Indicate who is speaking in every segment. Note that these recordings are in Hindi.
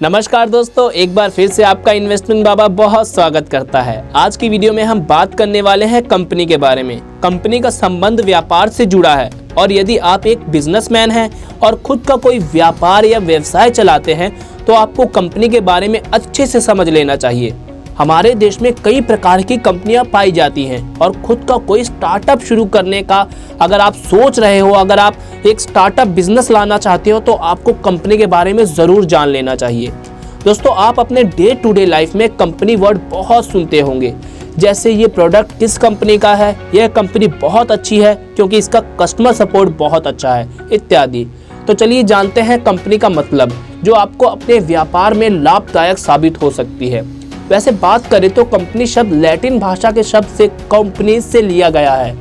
Speaker 1: नमस्कार दोस्तों, एक बार फिर से आपका इन्वेस्टमेंट बाबा बहुत स्वागत करता है। आज की वीडियो में हम बात करने वाले हैं कंपनी के बारे में। कंपनी का संबंध व्यापार से जुड़ा है और यदि आप एक बिजनेसमैन हैं और खुद का कोई व्यापार या व्यवसाय चलाते हैं तो आपको कंपनी के बारे में अच्छे से समझ लेना चाहिए। हमारे देश में कई प्रकार की कंपनियां पाई जाती हैं और खुद का कोई स्टार्टअप शुरू करने का अगर आप सोच रहे हो, अगर आप एक स्टार्टअप बिजनेस लाना चाहते हो तो आपको कंपनी के बारे में ज़रूर जान लेना चाहिए। दोस्तों, आप अपने डे टू डे लाइफ में कंपनी वर्ड बहुत सुनते होंगे, जैसे ये प्रोडक्ट किस कंपनी का है, यह कंपनी बहुत अच्छी है क्योंकि इसका कस्टमर सपोर्ट बहुत अच्छा है, इत्यादि। तो चलिए जानते हैं कंपनी का मतलब, जो आपको अपने व्यापार में लाभदायक साबित हो सकती है। वैसे बात करें तो कंपनी शब्द लैटिन भाषा के शब्द से कंपनी से लिया गया है।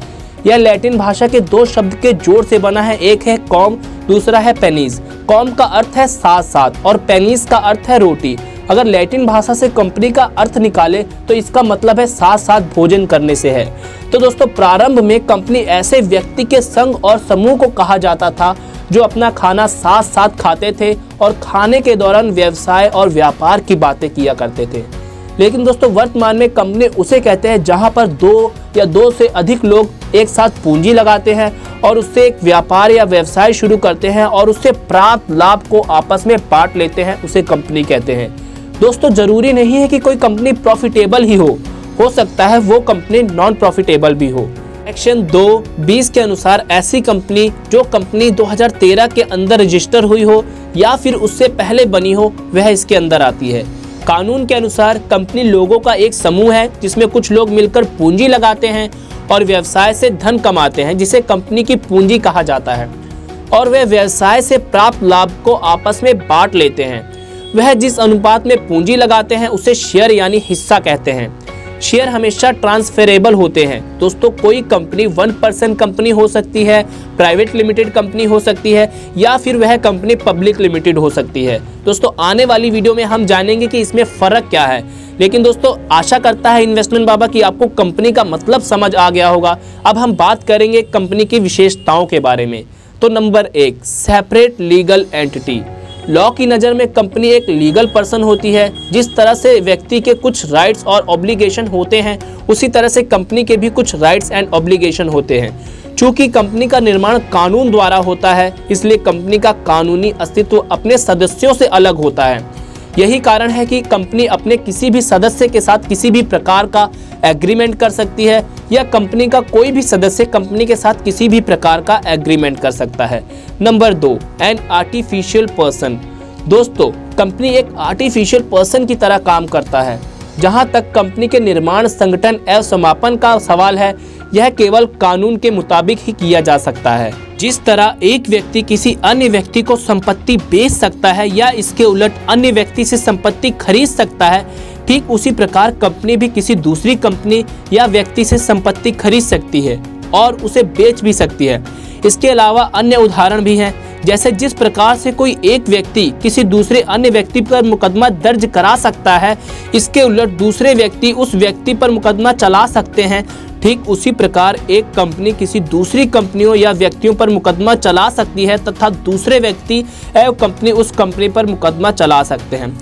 Speaker 1: यह लैटिन भाषा के दो शब्द के जोड़ से बना है, एक है कॉम, दूसरा है पेनीज। कॉम का अर्थ है साथ साथ और पेनीज का अर्थ है रोटी। अगर लैटिन भाषा से कंपनी का अर्थ निकाले तो इसका मतलब है साथ साथ भोजन करने से है। तो दोस्तों, प्रारंभ में कंपनी ऐसे व्यक्ति के संघ और समूह को कहा जाता था जो अपना खाना साथ साथ खाते थे और खाने के दौरान व्यवसाय और व्यापार की बातें किया करते थे। लेकिन दोस्तों, वर्तमान में कंपनी उसे कहते हैं जहां पर दो या दो से अधिक लोग एक साथ पूंजी लगाते हैं और उससे एक व्यापार या व्यवसाय शुरू करते हैं और उससे प्राप्त लाभ को आपस में बांट लेते हैं, उसे कंपनी कहते हैं। दोस्तों, जरूरी नहीं है कि कोई कंपनी प्रॉफिटेबल ही हो सकता है वो कंपनी नॉन प्रॉफिटेबल भी हो। सेक्शन 2(20) के अनुसार ऐसी कंपनी जो कंपनी 2013 के अंदर रजिस्टर हुई हो या फिर उससे पहले बनी हो, वह इसके अंदर आती है। कानून के अनुसार कंपनी लोगों का एक समूह है जिसमें कुछ लोग मिलकर पूंजी लगाते हैं और व्यवसाय से धन कमाते हैं, जिसे कंपनी की पूंजी कहा जाता है, और वे व्यवसाय से प्राप्त लाभ को आपस में बांट लेते हैं। वह जिस अनुपात में पूंजी लगाते हैं उसे शेयर यानी हिस्सा कहते हैं। शेयर हमेशा ट्रांसफरेबल होते हैं। दोस्तों, कोई कंपनी 1% कंपनी हो सकती है, प्राइवेट लिमिटेड कंपनी हो सकती है या फिर वह कंपनी पब्लिक लिमिटेड हो सकती है। दोस्तों, आने वाली वीडियो में हम जानेंगे कि इसमें फ़र्क क्या है। लेकिन दोस्तों, आशा करता है इन्वेस्टमेंट बाबा कि आपको कंपनी का मतलब समझ आ गया होगा। अब हम बात करेंगे कंपनी की विशेषताओं के बारे में। तो number 1, separate legal entity. Law की नज़र में कंपनी एक लीगल पर्सन होती है। जिस तरह से व्यक्ति के कुछ राइट्स और ऑब्लिगेशन होते हैं, उसी तरह से कंपनी के भी कुछ राइट्स एंड ऑब्लिगेशन होते हैं। चूँकि कंपनी का निर्माण कानून द्वारा होता है, इसलिए कंपनी का कानूनी अस्तित्व अपने सदस्यों से अलग होता है। यही कारण है कि कंपनी अपने किसी भी सदस्य के साथ किसी भी प्रकार का एग्रीमेंट कर सकती है या कंपनी का कोई भी सदस्य कंपनी के साथ किसी भी प्रकार का एग्रीमेंट कर सकता है। Number 2, an artificial person. दोस्तों, कंपनी एक आर्टिफिशियल पर्सन की तरह काम करता है। जहां तक कंपनी के निर्माण, संगठन एवं समापन का सवाल है, यह केवल कानून के मुताबिक ही किया जा सकता है। जिस तरह एक व्यक्ति किसी अन्य व्यक्ति को संपत्ति बेच सकता है या इसके उलट अन्य व्यक्ति से संपत्ति खरीद सकता है, ठीक उसी प्रकार कंपनी भी किसी दूसरी कंपनी या व्यक्ति से संपत्ति खरीद सकती है और उसे बेच भी सकती है। इसके अलावा अन्य उदाहरण भी हैं, जैसे जिस प्रकार से कोई एक व्यक्ति किसी दूसरे अन्य व्यक्ति पर मुकदमा दर्ज करा सकता है, इसके उलट दूसरे व्यक्ति उस व्यक्ति पर मुकदमा चला सकते हैं, ठीक उसी प्रकार एक कंपनी किसी दूसरी कंपनियों या व्यक्तियों पर मुकदमा चला सकती है तथा दूसरे व्यक्ति एवं कंपनी उस कंपनी पर मुकदमा चला सकते हैं।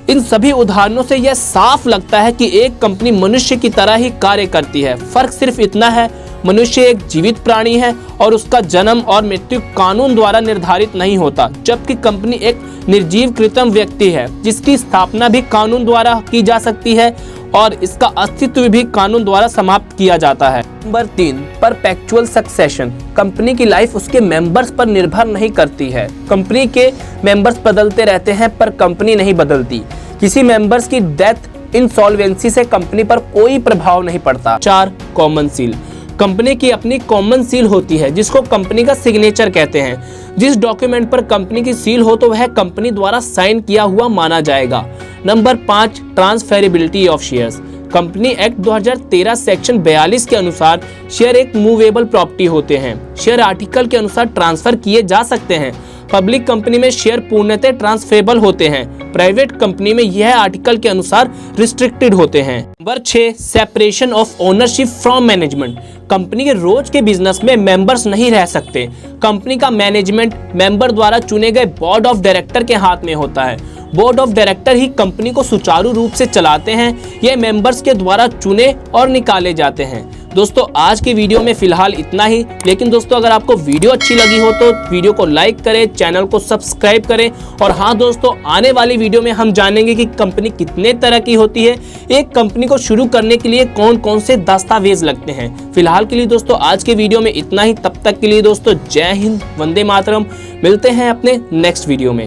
Speaker 1: इन सभी उदाहरणों से यह साफ लगता है कि एक कंपनी मनुष्य की तरह ही कार्य करती है। फर्क सिर्फ इतना है, मनुष्य एक जीवित प्राणी है और उसका जन्म और मृत्यु कानून द्वारा निर्धारित नहीं होता, जबकि कंपनी एक निर्जीव कृत्रिम व्यक्ति है जिसकी स्थापना भी कानून द्वारा की जा सकती है और इसका अस्तित्व भी कानून द्वारा समाप्त किया जाता है। Number 3, perpetual succession. कंपनी की लाइफ उसके मेंबर्स पर निर्भर नहीं करती है। कंपनी के मेंबर्स बदलते रहते हैं पर कंपनी नहीं बदलती। किसी मेंबर्स की डेथ, इंसॉल्वेंसी से कंपनी पर कोई प्रभाव नहीं पड़ता। 4, कॉमन सील। कंपनी की अपनी कॉमन सील होती है जिसको कंपनी का सिग्नेचर कहते हैं। जिस डॉक्यूमेंट पर कंपनी की सील हो तो वह कंपनी द्वारा साइन किया हुआ माना जाएगा। Number 5, transferability of shares. Company act 2013 section 42 के अनुसार शेयर एक मूवेबल प्रॉपर्टी होते हैं। शेयर आर्टिकल के अनुसार ट्रांसफर किए जा सकते हैं पब्लिक कंपनी में शेयर पूर्णतः ट्रांसफरेबल होते हैं, प्राइवेट कंपनी में यह आर्टिकल के अनुसार रिस्ट्रिक्टेड होते हैं। Number 6, separation of ownership from management. Company के रोज के बिजनेस में मेंबर्स नहीं रह सकते। कंपनी का मैनेजमेंट मेंबर द्वारा चुने गए बोर्ड ऑफ डायरेक्टर के हाथ में होता है। Board of director he company को सुचारू रूप से चलाते हैं। ये मेंबर्स के द्वारा चुने और निकाले जाते हैं। दोस्तों आज की वीडियो में फिलहाल इतना ही, लेकिन दोस्तों अगर आपको वीडियो अच्छी लगी हो तो वीडियो को लाइक करें, चैनल को सब्सक्राइब करें। और हाँ दोस्तों, आने वाली वीडियो में हम जानेंगे कि कंपनी कितने तरह की होती है, एक कंपनी को शुरू करने के लिए कौन कौन से दस्तावेज लगते हैं। फिलहाल के लिए दोस्तों आज के वीडियो में इतना ही। तब तक के लिए दोस्तों जय हिंद, वंदे मातरम। मिलते हैं अपने नेक्स्ट वीडियो में।